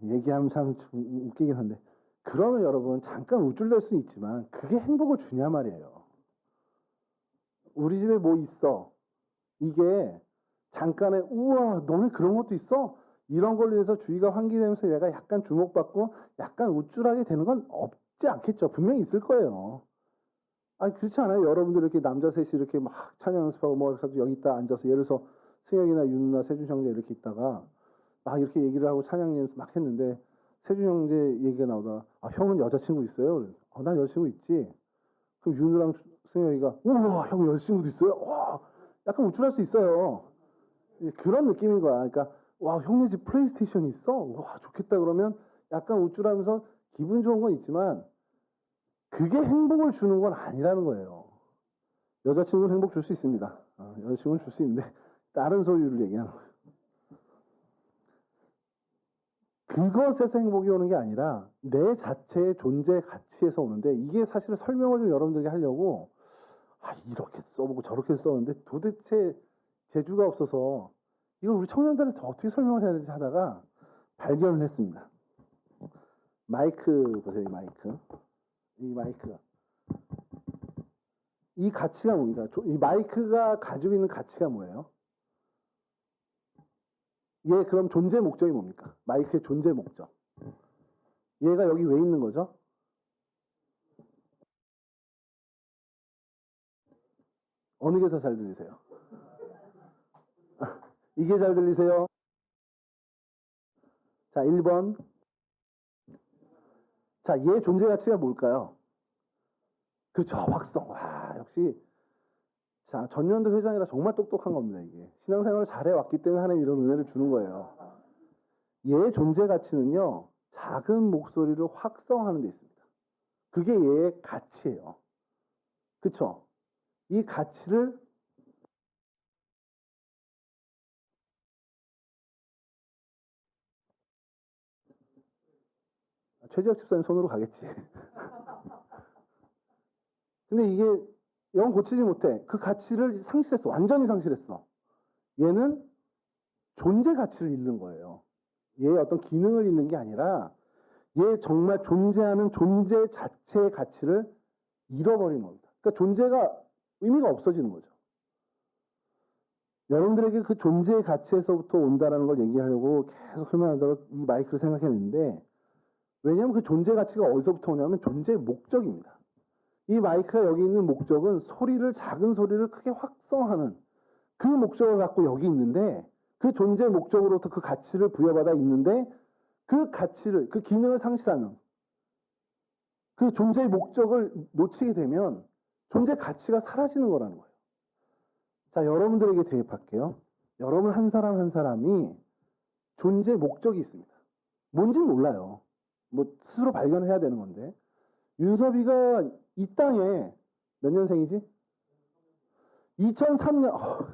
Speaker 1: 얘기하면 참 웃기긴 한데 그러면 여러분 잠깐 우쭐댈 수는 있지만 그게 행복을 주냐 말이에요. 우리 집에 뭐 있어. 이게 잠깐의 우와 너네 그런 것도 있어? 이런 걸로 해서 주위가 환기되면서 내가 약간 주목받고 약간 우쭐하게 되는 건 없지 않겠죠. 분명히 있을 거예요. 그렇지 않아요? 여러분들 이렇게 남자 셋이 이렇게 막 찬양 연습하고 뭐 여기 있다 앉아서 예를 들어서 승혁이나 윤나 세준 형제 이렇게 있다가 막 이렇게 얘기를 하고 찬양하면서 막 했는데 세준 형제 얘기가 나오다가 형은 여자친구 있어요? 그래서 난 여자친구 있지. 그럼 윤우랑 승혁이가 우와 형 여자친구도 있어요? 와 약간 우쭐할 수 있어요. 그런 느낌인 거야. 그러니까 와 형네 집 플레이스테이션이 있어? 와 좋겠다 그러면 약간 우쭐하면서 기분 좋은 건 있지만 그게 행복을 주는 건 아니라는 거예요. 여자친구는 행복 줄 수 있습니다. 여자친구는 줄 수 있는데 다른 소유를 얘기하는 거예요. 그것에서 행복이 오는 게 아니라 내 자체의 존재 가치에서 오는데 이게 사실 설명을 좀 여러분들에게 하려고 이렇게 써보고 저렇게 썼는데 도대체 재주가 없어서 이걸 우리 청년들한테 어떻게 설명을 해야 되지 하다가 발견을 했습니다. 마이크 보세요. 이 마이크. 이 마이크. 이 가치가 뭡니까? 이 마이크가 가지고 있는 가치가 뭐예요? 얘 그럼 존재 목적이 뭡니까? 마이크의 존재 목적. 얘가 여기 왜 있는 거죠? 어느 게 더 잘 들리세요? 이게 잘 들리세요? 자, 1번. 자, 얘 존재 가치가 뭘까요? 그렇죠. 확성. 와, 역시. 자, 전년도 회장이라 정말 똑똑한 겁니다, 이게. 신앙생활을 잘해왔기 때문에 하나님 이런 은혜를 주는 거예요. 얘의 존재 가치는요, 작은 목소리를 확성하는 데 있습니다. 그게 얘의 가치예요. 그쵸? 이 가치를 최지혁 집사님 손으로 가겠지. 근데 이게 영 고치지 못해. 그 가치를 상실했어. 완전히 상실했어. 얘는 존재 가치를 잃는 거예요. 얘의 어떤 기능을 잃는 게 아니라 얘 정말 존재하는 존재 자체의 가치를 잃어버리는 겁니다. 그러니까 존재가 의미가 없어지는 거죠. 여러분들에게 그 존재의 가치에서부터 온다라는 걸 얘기하려고 계속 설명하다가 이 마이크를 생각했는데 왜냐하면 그 존재 가치가 어디서부터 오냐면 존재의 목적입니다. 이 마이크가 여기 있는 목적은 작은 소리를 크게 확성하는 그 목적을 갖고 여기 있는데 그 존재 목적으로부터 그 가치를 부여받아 있는데 그 가치를, 그 기능을 상실하면 그 존재의 목적을 놓치게 되면 존재 가치가 사라지는 거라는 거예요. 자, 여러분들에게 대입할게요. 여러분 한 사람 한 사람이 존재 목적이 있습니다. 뭔지는 몰라요. 뭐 스스로 발견해야 되는 건데 윤섭이가 이 땅에 몇 년생이지? 2003년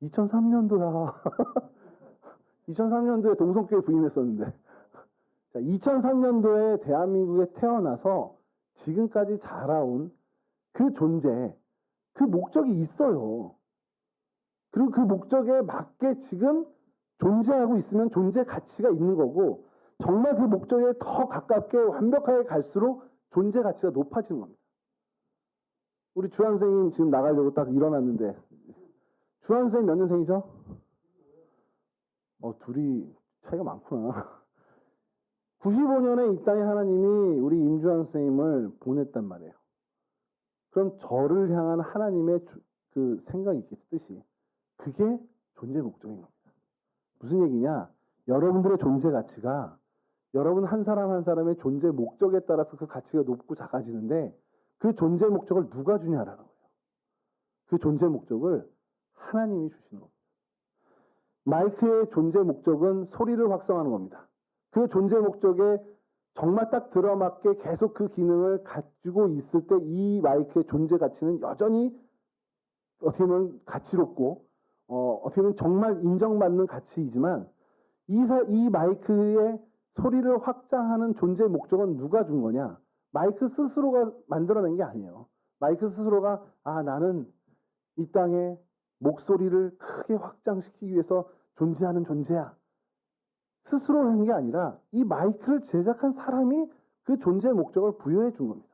Speaker 1: 2003년도야 2003년도에 동성교회 부임했었는데 자, 2003년도에 대한민국에 태어나서 지금까지 자라온 그 존재 그 목적이 있어요. 그리고 그 목적에 맞게 지금 존재하고 있으면 존재 가치가 있는 거고 정말 그 목적에 더 가깝게 완벽하게 갈수록 존재 가치가 높아지는 겁니다. 우리 주한 선생님 지금 나가려고 딱 일어났는데 주한 선생님 몇 년생이죠? 둘이 차이가 많구나. 95년에 이 땅에 하나님이 우리 임주한 선생님을 보냈단 말이에요. 그럼 저를 향한 하나님의 그 생각이 있겠듯이 그게 존재 목적인 겁니다. 무슨 얘기냐? 여러분들의 존재 가치가 여러분 한 사람 한 사람의 존재 목적에 따라서 그 가치가 높고 작아지는데 그 존재 목적을 누가 주냐라는 거예요. 그 존재 목적을 하나님이 주시는 겁니다. 마이크의 존재 목적은 소리를 확성하는 겁니다. 그 존재 목적에 정말 딱 들어맞게 계속 그 기능을 가지고 있을 때 이 마이크의 존재 가치는 여전히 어떻게 보면 가치롭고 어떻게 보면 정말 인정받는 가치이지만 이 마이크의 소리를 확장하는 존재 목적은 누가 준 거냐? 마이크 스스로가 만들어낸 게 아니에요. 마이크 스스로가 나는 이 땅에 목소리를 크게 확장시키기 위해서 존재하는 존재야. 스스로 한 게 아니라 이 마이크를 제작한 사람이 그 존재 목적을 부여해 준 겁니다.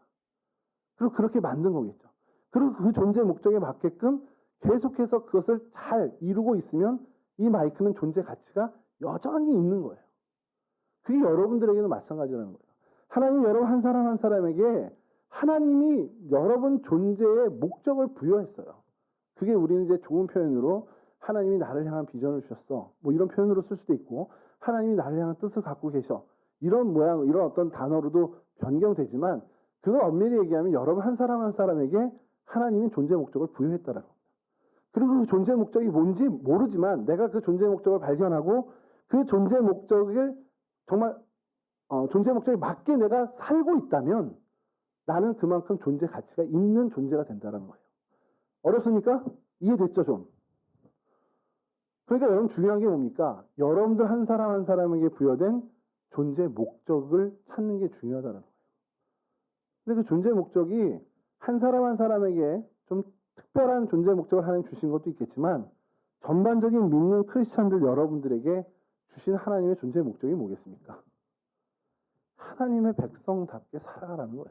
Speaker 1: 그리고 그렇게 만든 거겠죠. 그리고 그 존재 목적에 맞게끔 계속해서 그것을 잘 이루고 있으면 이 마이크는 존재 가치가 여전히 있는 거예요. 그게 여러분들에게는 마찬가지라는 거예요. 하나님 여러분 한 사람 한 사람에게 하나님이 여러분 존재의 목적을 부여했어요. 그게 우리는 이제 좋은 표현으로 하나님이 나를 향한 비전을 주셨어. 뭐 이런 표현으로 쓸 수도 있고, 하나님이 나를 향한 뜻을 갖고 계셔. 이런 모양, 이런 어떤 단어로도 변경되지만, 그걸 엄밀히 얘기하면 여러분 한 사람 한 사람에게 하나님이 존재 목적을 부여했다라는 겁니다. 그리고 그 존재 목적이 뭔지 모르지만 내가 그 존재 목적을 발견하고 그 존재 목적을 정말 존재 목적에 맞게 내가 살고 있다면 나는 그만큼 존재 가치가 있는 존재가 된다는 거예요. 어렵습니까? 이해됐죠, 좀? 그러니까 여러분 중요한 게 뭡니까? 여러분들 한 사람 한 사람에게 부여된 존재 목적을 찾는 게 중요하다는 거예요. 근데 그 존재 목적이 한 사람 한 사람에게 좀 특별한 존재 목적을 하나님 주신 것도 있겠지만 전반적인 믿는 크리스찬들 여러분들에게 주신 하나님의 존재 목적이 뭐겠습니까? 하나님의 백성답게 살아가라는 거예요.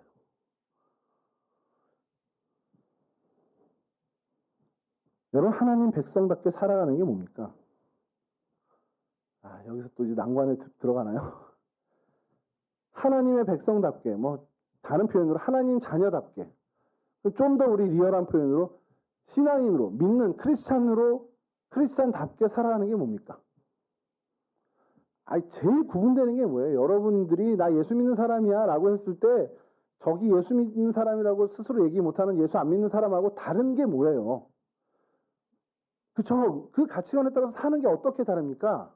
Speaker 1: 여러분 하나님 백성답게 살아가는 게 뭡니까? 여기서 또 이제 난관에 들어가나요? 하나님의 백성답게, 뭐 다른 표현으로 하나님 자녀답게, 좀 더 우리 리얼한 표현으로 신앙인으로 믿는 크리스찬답게 살아가는 게 뭡니까? 제일 구분되는 게 뭐예요? 여러분들이 나 예수 믿는 사람이야 라고 했을 때 저기 예수 믿는 사람이라고 스스로 얘기 못하는 예수 안 믿는 사람하고 다른 게 뭐예요? 그 가치관에 따라서 사는 게 어떻게 다릅니까?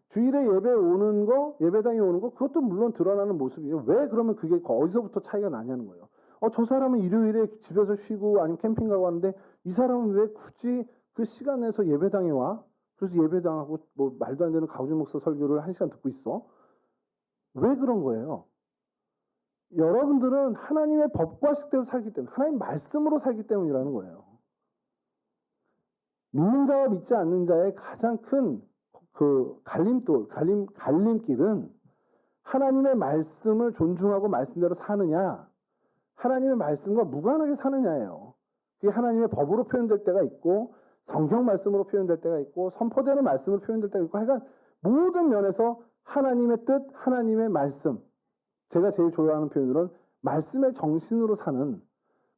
Speaker 1: 주일에 예배 오는 거, 예배당에 오는 거, 그것도 물론 드러나는 모습이에요. 왜 그러면 그게 어디서부터 차이가 나냐는 거예요. 저 사람은 일요일에 집에서 쉬고 아니면 캠핑 가고 하는데 이 사람은 왜 굳이 그 시간 내서 예배당에 와? 그래서 예배당하고 뭐 말도 안 되는 가우진 목사 설교를 1시간 듣고 있어? 왜 그런 거예요? 여러분들은 하나님의 법과 식대로 살기 때문에, 하나님 말씀으로 살기 때문이라는 거예요. 믿는 자와 믿지 않는 자의 가장 큰 갈림길은 하나님의 말씀을 존중하고 말씀대로 사느냐, 하나님의 말씀과 무관하게 사느냐예요. 그게 하나님의 법으로 표현될 때가 있고, 성경 말씀으로 표현될 때가 있고, 선포되는 말씀으로 표현될 때가 있고, 하여간 모든 면에서 하나님의 뜻, 하나님의 말씀, 제가 제일 좋아하는 표현으로는 말씀의 정신으로 사는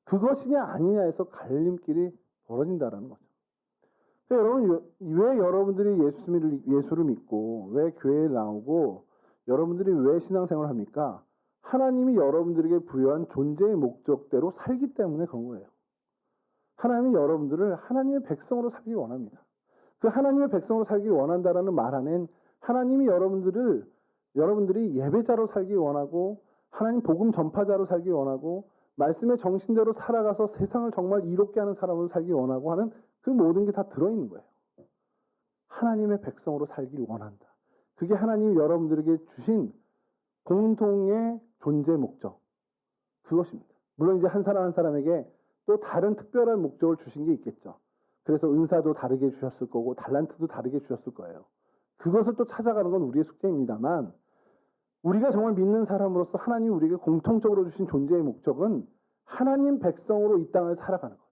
Speaker 1: 그것이냐 아니냐에서 갈림길이 벌어진다는 거죠. 여러분, 왜 여러분들이 예수를 믿고, 왜 교회에 나오고, 여러분들이 왜 신앙생활을 합니까? 하나님이 여러분들에게 부여한 존재의 목적대로 살기 때문에 그런 거예요. 하나님은 여러분들을 하나님의 백성으로 살기 원합니다. 그 하나님의 백성으로 살기 원한다라는 말 안엔 하나님이 여러분들이 예배자로 살기 원하고, 하나님 복음 전파자로 살기 원하고, 말씀의 정신대로 살아가서 세상을 정말 이롭게 하는 사람으로 살기 원하고 하는 그 모든 게 다 들어있는 거예요. 하나님의 백성으로 살길 원한다. 그게 하나님이 여러분들에게 주신 공동의 존재 목적. 그것입니다. 물론 이제 한 사람 한 사람에게 또 다른 특별한 목적을 주신 게 있겠죠. 그래서 은사도 다르게 주셨을 거고 달란트도 다르게 주셨을 거예요. 그것을 또 찾아가는 건 우리의 숙제입니다만 우리가 정말 믿는 사람으로서 하나님이 우리에게 공통적으로 주신 존재의 목적은 하나님 백성으로 이 땅을 살아가는 것.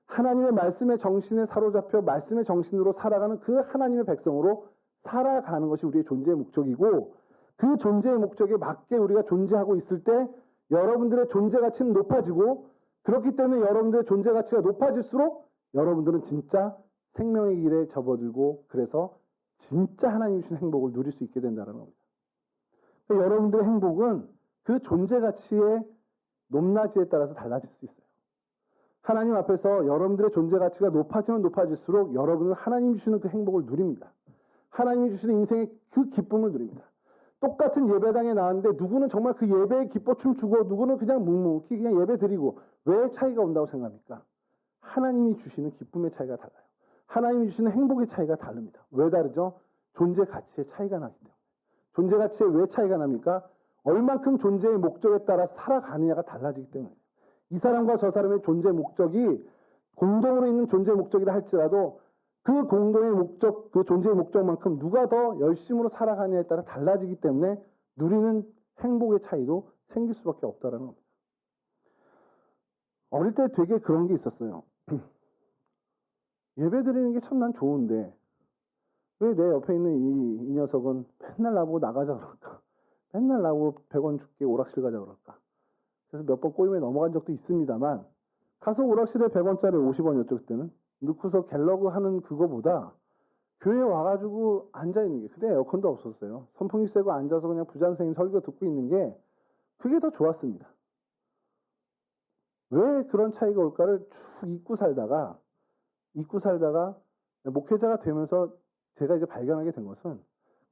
Speaker 1: 하나님의 말씀의 정신에 사로잡혀 말씀의 정신으로 살아가는 그 하나님의 백성으로 살아가는 것이 우리의 존재의 목적이고 그 존재의 목적에 맞게 우리가 존재하고 있을 때 여러분들의 존재 가치는 높아지고 그렇기 때문에 여러분들의 존재 가치가 높아질수록 여러분들은 진짜 생명의 길에 접어들고 그래서 진짜 하나님이 주신 행복을 누릴 수 있게 된다는 겁니다. 그러니까 여러분들의 행복은 그 존재 가치의 높낮이에 따라서 달라질 수 있어요. 하나님 앞에서 여러분들의 존재 가치가 높아지면 높아질수록 여러분은 하나님이 주시는 그 행복을 누립니다. 하나님이 주시는 인생의 그 기쁨을 누립니다. 똑같은 예배당에 나왔는데 누구는 정말 그 예배에 기뻐 춤추고 누구는 그냥 묵묵히 그냥 예배 드리고 왜 차이가 온다고 생각합니까? 하나님이 주시는 기쁨의 차이가 달라요. 하나님이 주시는 행복의 차이가 다릅니다. 왜 다르죠? 존재 가치의 차이가 나기 때문에. 존재 가치에 왜 차이가 납니까? 얼만큼 존재의 목적에 따라 살아가느냐가 달라지기 때문에. 이 사람과 저 사람의 존재 목적이 공동으로 있는 존재 목적이라 할지라도 그 공동의 목적, 그 존재의 목적만큼 누가 더 열심으로 살아가느냐에 따라 달라지기 때문에 누리는 행복의 차이도 생길 수밖에 없다는 겁니다. 어릴 때 되게 그런 게 있었어요. 예배 드리는 게 참 난 좋은데 왜 내 옆에 있는 이 녀석은 맨날 나보고 나가자 그럴까? 맨날 나보고 100원 줄게 오락실 가자 그럴까? 그래서 몇 번 꼬임에 넘어간 적도 있습니다만 가서 오락실에 100원짜리 50원이었죠 그때는. 넣고서 갤러그 하는 그거보다 교회 와가지고 앉아있는 게, 그때 에어컨도 없었어요. 선풍기 쐬고 앉아서 그냥 부장 선생님 설교 듣고 있는 게 그게 더 좋았습니다. 왜 그런 차이가 올까를 쭉 잊고 살다가 목회자가 되면서 제가 이제 발견하게 된 것은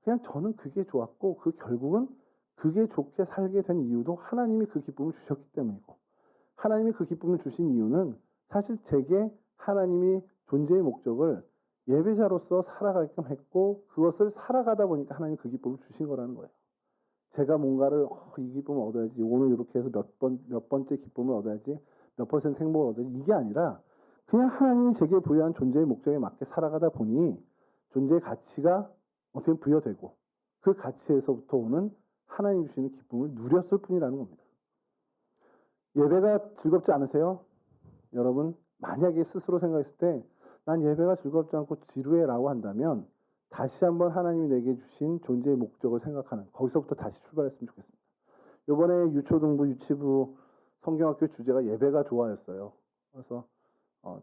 Speaker 1: 그냥 저는 그게 좋았고, 그 결국은 그게 좋게 살게 된 이유도 하나님이 그 기쁨을 주셨기 때문이고, 하나님이 그 기쁨을 주신 이유는 사실 제게 하나님이 존재의 목적을 예배자로서 살아가게끔 했고, 그것을 살아가다 보니까 하나님이 그 기쁨을 주신 거라는 거예요. 제가 뭔가를 이 기쁨을 얻어야지, 오늘 이렇게 해서 몇 번째 기쁨을 얻어야지, 몇 퍼센트 행복을 얻어야지, 이게 아니라 그냥 하나님이 제게 부여한 존재의 목적에 맞게 살아가다 보니 존재의 가치가 어떻게 보면 부여되고, 그 가치에서부터 오는 하나님 주시는 기쁨을 누렸을 뿐이라는 겁니다. 예배가 즐겁지 않으세요? 여러분, 만약에 스스로 생각했을 때 난 예배가 즐겁지 않고 지루해라고 한다면 다시 한번 하나님이 내게 주신 존재의 목적을 생각하는, 거기서부터 다시 출발했으면 좋겠습니다. 이번에 유초등부, 유치부 성경학교 주제가 예배가 좋아였어요. 그래서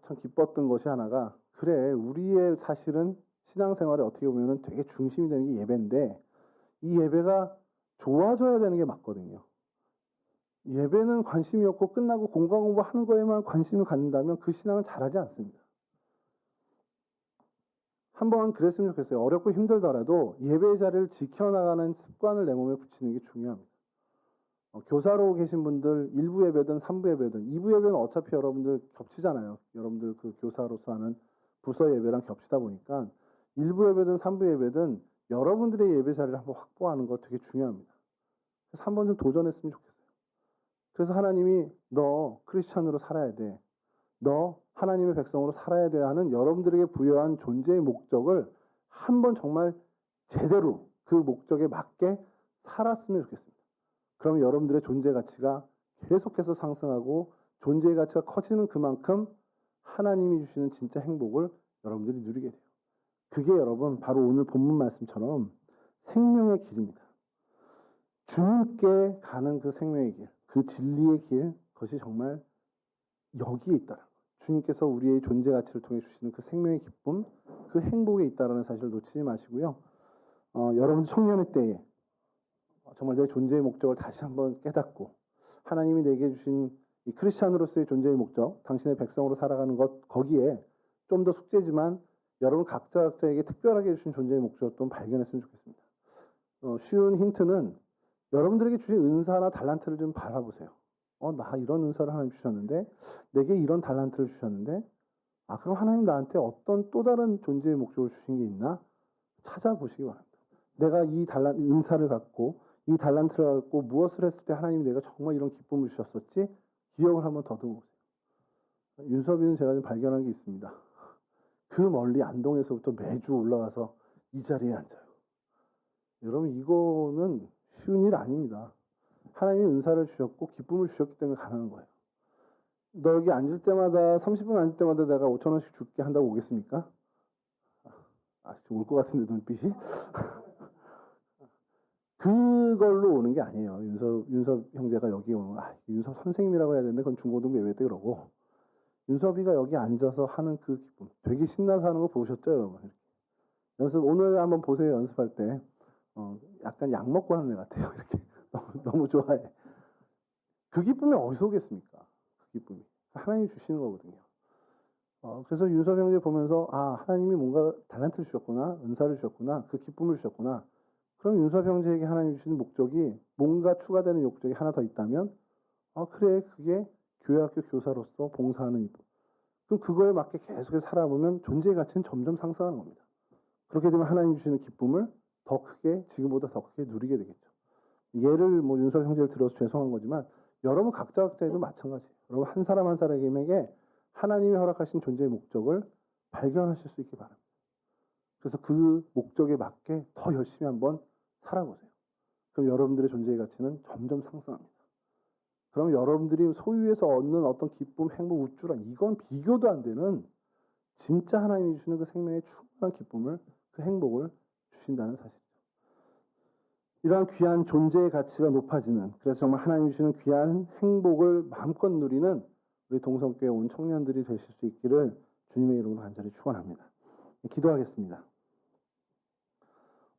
Speaker 1: 참 기뻤던 것이 하나가, 그래, 우리의 사실은 신앙생활에 어떻게 보면 되게 중심이 되는 게 예배인데, 이 예배가 좋아져야 되는 게 맞거든요. 예배는 관심이 없고 끝나고 공부하는 거에만 관심을 갖는다면 그 신앙은 잘하지 않습니다. 한번 그랬으면 좋겠어요. 어렵고 힘들더라도 예배의 자리를 지켜나가는 습관을 내 몸에 붙이는 게 중요합니다. 교사로 계신 분들 1부 예배든 3부 예배든, 2부 예배는 어차피 여러분들 겹치잖아요. 여러분들 그 교사로서 하는 부서 예배랑 겹치다 보니까 1부 예배든 3부 예배든 여러분들의 예배 자리를 한번 확보하는 거 되게 중요합니다. 그래서 한번 좀 도전했으면 좋겠어요. 그래서 하나님이 너 크리스찬으로 살아야 돼, 너 하나님의 백성으로 살아야 돼 하는 여러분들에게 부여한 존재의 목적을 한번 정말 제대로 그 목적에 맞게 살았으면 좋겠습니다. 그러면 여러분들의 존재 가치가 계속해서 상승하고 존재의 가치가 커지는 그만큼 하나님이 주시는 진짜 행복을 여러분들이 누리게 돼요. 그게 여러분 바로 오늘 본문 말씀처럼 생명의 길입니다. 주님께 가는 그 생명의 길, 그 진리의 길, 그것이 정말 여기에 있다라는 거예요. 주님께서 우리의 존재 가치를 통해 주시는 그 생명의 기쁨, 그 행복에 있다라는 사실을 놓치지 마시고요. 여러분들 청년의 때에 정말 내 존재의 목적을 다시 한번 깨닫고, 하나님이 내게 주신 이 크리스찬으로서의 존재의 목적, 당신의 백성으로 살아가는 것, 거기에 좀 더 숙제지만 여러분 각자에게 특별하게 주신 존재의 목적을 좀 발견했으면 좋겠습니다. 쉬운 힌트는 여러분들에게 주신 은사나 달란트를 좀 바라보세요. 나 이런 은사를 하나님 주셨는데, 내게 이런 달란트를 주셨는데, 그럼 하나님 나한테 어떤 또 다른 존재의 목적을 주신 게 있나? 찾아보시기 바랍니다. 내가 이 은사를 갖고, 이 달란트를 갖고 무엇을 했을 때 하나님이 내가 정말 이런 기쁨을 주셨었지? 기억을 한번 더듬어 보세요. 윤섭이는 제가 좀 발견한 게 있습니다. 그 멀리 안동에서부터 매주 올라와서 이 자리에 앉아요. 여러분, 이거는 쉬운 일 아닙니다. 하나님이 은사를 주셨고 기쁨을 주셨기 때문에 가능한 거예요. 너 여기 앉을 때마다 30분 앉을 때마다 내가 5,000원씩 줄게 한다고 오겠습니까? 올 것 같은데 눈빛이. 그걸로 오는 게 아니에요. 윤섭 형제가 여기 오는 거, 윤섭 선생님이라고 해야 되는데 그건 중고등부 예배 때 그러고, 윤섭이가 여기 앉아서 하는 그 기쁨, 되게 신나서 하는 거 보셨죠, 여러분? 오늘 한번 보세요. 연습할 때 약간 약 먹고 하는 애 같아요. 이렇게 너무 좋아해. 그 기쁨이 어디서 오겠습니까? 그 기쁨이 하나님이 주시는 거거든요. 그래서 윤섭 형제 보면서 하나님이 뭔가 달란트를 주셨구나, 은사를 주셨구나, 그 기쁨을 주셨구나. 그럼 윤섭 형제에게 하나님이 주시는 목적이, 뭔가 추가되는 목적이 하나 더 있다면, 그래, 그게 교회학교 교사로서 봉사하는 일. 그럼 그거에 맞게 계속해서 살아보면 존재의 가치는 점점 상승하는 겁니다. 그렇게 되면 하나님 주시는 기쁨을 더 크게, 지금보다 더 크게 누리게 되겠죠. 예를 윤섭 형제를 들어서 죄송한 거지만 여러분 각자에도 마찬가지예요. 여러분 한 사람 한 사람에게 하나님이 허락하신 존재의 목적을 발견하실 수 있기 바랍니다. 그래서 그 목적에 맞게 더 열심히 한번 살아보세요. 그럼 여러분들의 존재의 가치는 점점 상승합니다. 그럼 여러분들이 소유해서 얻는 어떤 기쁨, 행복, 우쭐한, 이건 비교도 안 되는 진짜 하나님이 주시는 그 생명의 충분한 기쁨을, 그 행복을 주신다는 사실이죠. 이러한 귀한 존재의 가치가 높아지는, 그래서 정말 하나님이 주시는 귀한 행복을 마음껏 누리는 우리 동성교회 온 청년들이 되실 수 있기를 주님의 이름으로 간절히 축원합니다. 기도하겠습니다.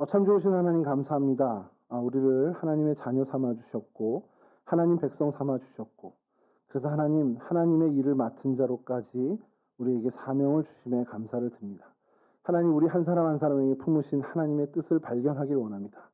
Speaker 1: 참 좋으신 하나님 감사합니다. 우리를 하나님의 자녀 삼아 주셨고 하나님 백성 삼아 주셨고 그래서 하나님의 일을 맡은 자로까지 우리에게 사명을 주심에 감사를 드립니다. 하나님 우리 한 사람 한 사람에게 품으신 하나님의 뜻을 발견하길 원합니다.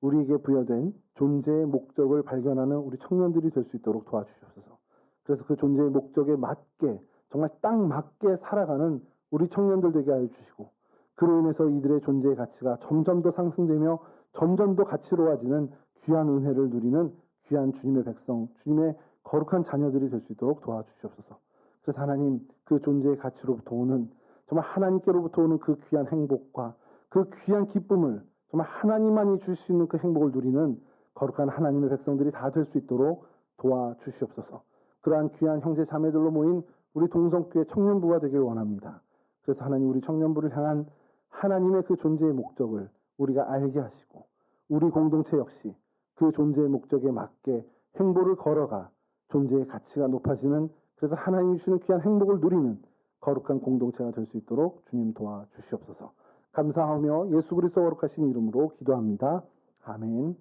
Speaker 1: 우리에게 부여된 존재의 목적을 발견하는 우리 청년들이 될 수 있도록 도와주시옵소서. 그래서 그 존재의 목적에 맞게 정말 딱 맞게 살아가는 우리 청년들 되게 하여 주시고 그로 인해서 이들의 존재의 가치가 점점 더 상승되며 점점 더 가치로워지는 귀한 은혜를 누리는 귀한 주님의 백성, 주님의 거룩한 자녀들이 될 수 있도록 도와주시옵소서. 그래서 하나님 그 존재의 가치로부터 오는 정말 하나님께로부터 오는 그 귀한 행복과 그 귀한 기쁨을 정말 하나님만이 주실 수 있는 그 행복을 누리는 거룩한 하나님의 백성들이 다 될 수 있도록 도와주시옵소서. 그러한 귀한 형제 자매들로 모인 우리 동성교회 청년부가 되길 원합니다. 그래서 하나님 우리 청년부를 향한 하나님의 그 존재의 목적을 우리가 알게 하시고 우리 공동체 역시 그 존재의 목적에 맞게 행보를 걸어가 존재의 가치가 높아지는 그래서 하나님이 주시는 귀한 행복을 누리는 거룩한 공동체가 될 수 있도록 주님 도와주시옵소서. 감사하며 예수 그리스도 거룩하신 이름으로 기도합니다. 아멘.